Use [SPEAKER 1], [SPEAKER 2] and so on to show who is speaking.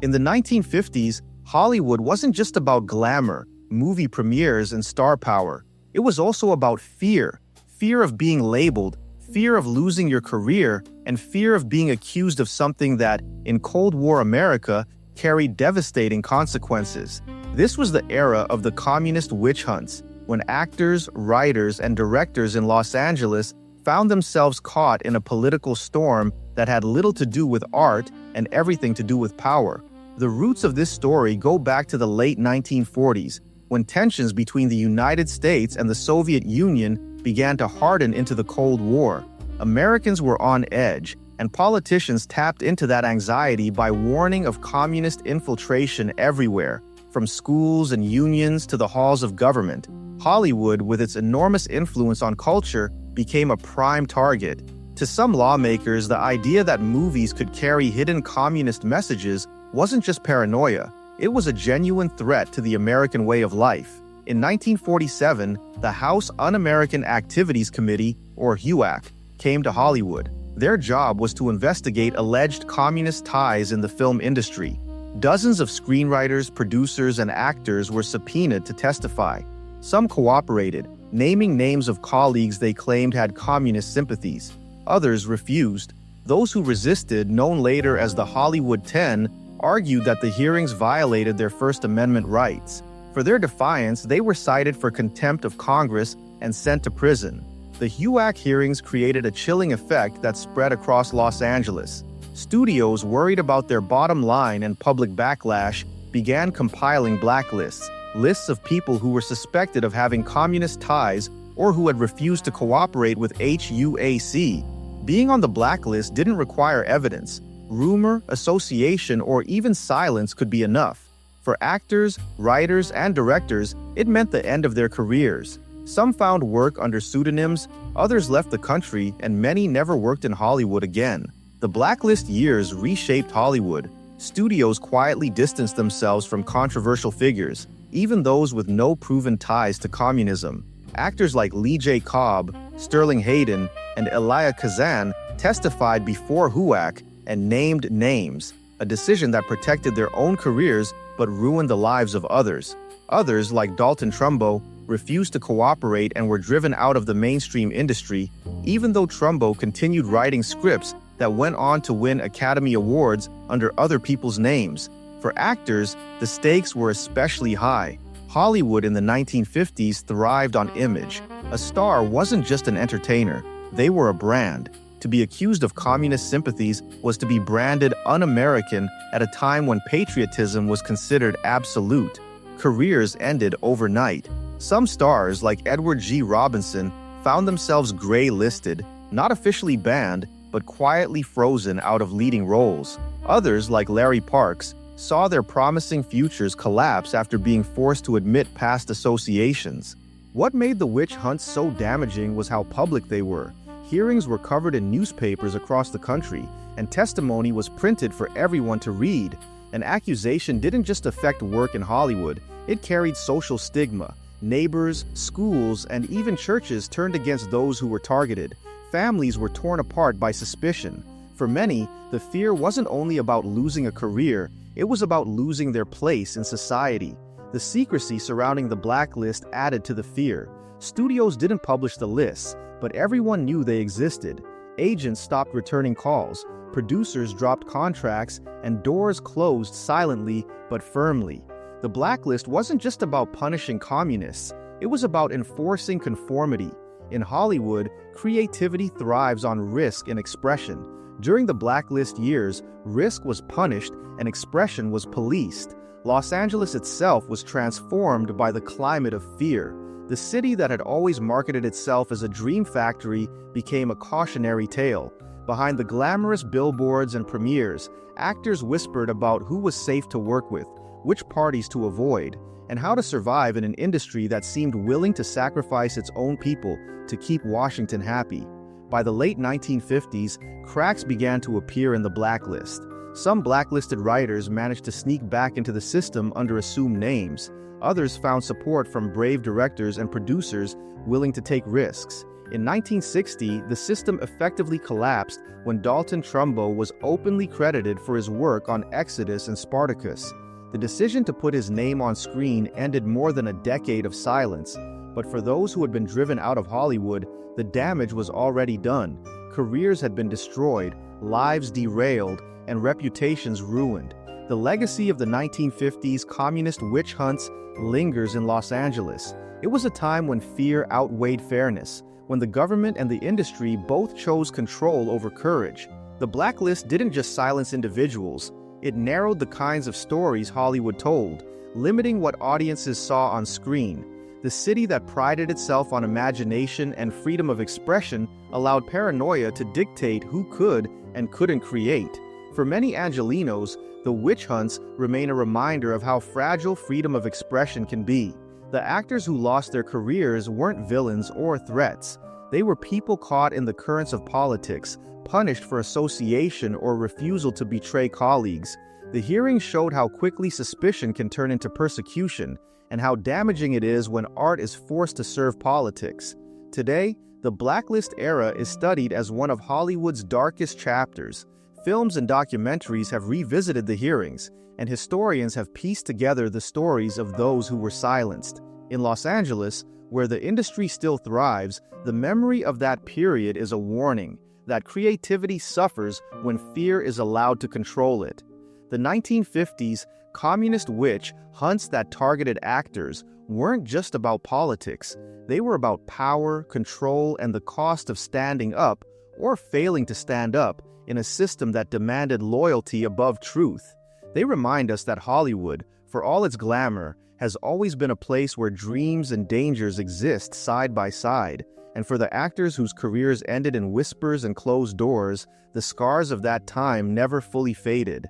[SPEAKER 1] In the 1950s, Hollywood wasn't just about glamour, movie premieres, and star power. It was also about fear. Fear of being labeled, fear of losing your career, and fear of being accused of something that, in Cold War America, carried devastating consequences. This was the era of the communist witch hunts, when actors, writers, and directors in Los Angeles found themselves caught in a political storm that had little to do with art and everything to do with power. The roots of this story go back to the late 1940s, when tensions between the United States and the Soviet Union began to harden into the Cold War. Americans were on edge, and politicians tapped into that anxiety by warning of communist infiltration everywhere, from schools and unions to the halls of government. Hollywood, with its enormous influence on culture, became a prime target. To some lawmakers, the idea that movies could carry hidden communist messages wasn't just paranoia, it was a genuine threat to the American way of life. In 1947, the House Un-American Activities Committee, or HUAC, came to Hollywood. Their job was to investigate alleged communist ties in the film industry. Dozens of screenwriters, producers, and actors were subpoenaed to testify. Some cooperated, naming names of colleagues they claimed had communist sympathies. Others refused. Those who resisted, known later as the Hollywood 10, argued that the hearings violated their First Amendment rights. For their defiance, they were cited for contempt of Congress and sent to prison. The HUAC hearings created a chilling effect that spread across Los Angeles. Studios, worried about their bottom line and public backlash, began compiling blacklists, lists of people who were suspected of having communist ties or who had refused to cooperate with HUAC. Being on the blacklist didn't require evidence. Rumor, association, or even silence could be enough. For actors, writers, and directors, it meant the end of their careers. Some found work under pseudonyms, others left the country, and many never worked in Hollywood again. The blacklist years reshaped Hollywood. Studios quietly distanced themselves from controversial figures, even those with no proven ties to communism. Actors like Lee J. Cobb, Sterling Hayden, and Elia Kazan testified before HUAC and named names, a decision that protected their own careers but ruined the lives of others. Others, like Dalton Trumbo, refused to cooperate and were driven out of the mainstream industry, even though Trumbo continued writing scripts that went on to win Academy Awards under other people's names. For actors, the stakes were especially high. Hollywood in the 1950s thrived on image. A star wasn't just an entertainer, they were a brand. To be accused of communist sympathies was to be branded un-American at a time when patriotism was considered absolute. Careers ended overnight. Some stars, like Edward G. Robinson, found themselves gray-listed, not officially banned, but quietly frozen out of leading roles. Others, like Larry Parks, saw their promising futures collapse after being forced to admit past associations. What made the witch hunts so damaging was how public they were. Hearings were covered in newspapers across the country, and testimony was printed for everyone to read. An accusation didn't just affect work in Hollywood, it carried social stigma. Neighbors, schools, and even churches turned against those who were targeted. Families were torn apart by suspicion. For many, the fear wasn't only about losing a career, it was about losing their place in society. The secrecy surrounding the blacklist added to the fear. Studios didn't publish the lists, but everyone knew they existed. Agents stopped returning calls, producers dropped contracts, and doors closed silently but firmly. The blacklist wasn't just about punishing communists, it was about enforcing conformity. In Hollywood, creativity thrives on risk and expression. During the blacklist years, risk was punished and expression was policed. Los Angeles itself was transformed by the climate of fear. The city that had always marketed itself as a dream factory became a cautionary tale. Behind the glamorous billboards and premieres, actors whispered about who was safe to work with, which parties to avoid, and how to survive in an industry that seemed willing to sacrifice its own people to keep Washington happy. By the late 1950s, cracks began to appear in the blacklist. Some blacklisted writers managed to sneak back into the system under assumed names. Others found support from brave directors and producers willing to take risks. In 1960, the system effectively collapsed when Dalton Trumbo was openly credited for his work on Exodus and Spartacus. The decision to put his name on screen ended more than a decade of silence, but for those who had been driven out of Hollywood, the damage was already done. Careers had been destroyed, lives derailed, and reputations ruined. The legacy of the 1950s communist witch hunts lingers in Los Angeles. It was a time when fear outweighed fairness, when the government and the industry both chose control over courage. The blacklist didn't just silence individuals, it narrowed the kinds of stories Hollywood told, limiting what audiences saw on screen. The city that prided itself on imagination and freedom of expression allowed paranoia to dictate who could and couldn't create. For many Angelenos, the witch hunts remain a reminder of how fragile freedom of expression can be. The actors who lost their careers weren't villains or threats. They were people caught in the currents of politics, punished for association or refusal to betray colleagues. The hearings showed how quickly suspicion can turn into persecution, and how damaging it is when art is forced to serve politics. Today, the blacklist era is studied as one of Hollywood's darkest chapters. Films and documentaries have revisited the hearings, and historians have pieced together the stories of those who were silenced. In Los Angeles, where the industry still thrives, the memory of that period is a warning that creativity suffers when fear is allowed to control it. The 1950s communist witch hunts that targeted actors weren't just about politics. They were about power, control, and the cost of standing up or failing to stand up in a system that demanded loyalty above truth. They remind us that Hollywood, for all its glamour, has always been a place where dreams and dangers exist side by side. And for the actors whose careers ended in whispers and closed doors, the scars of that time never fully faded.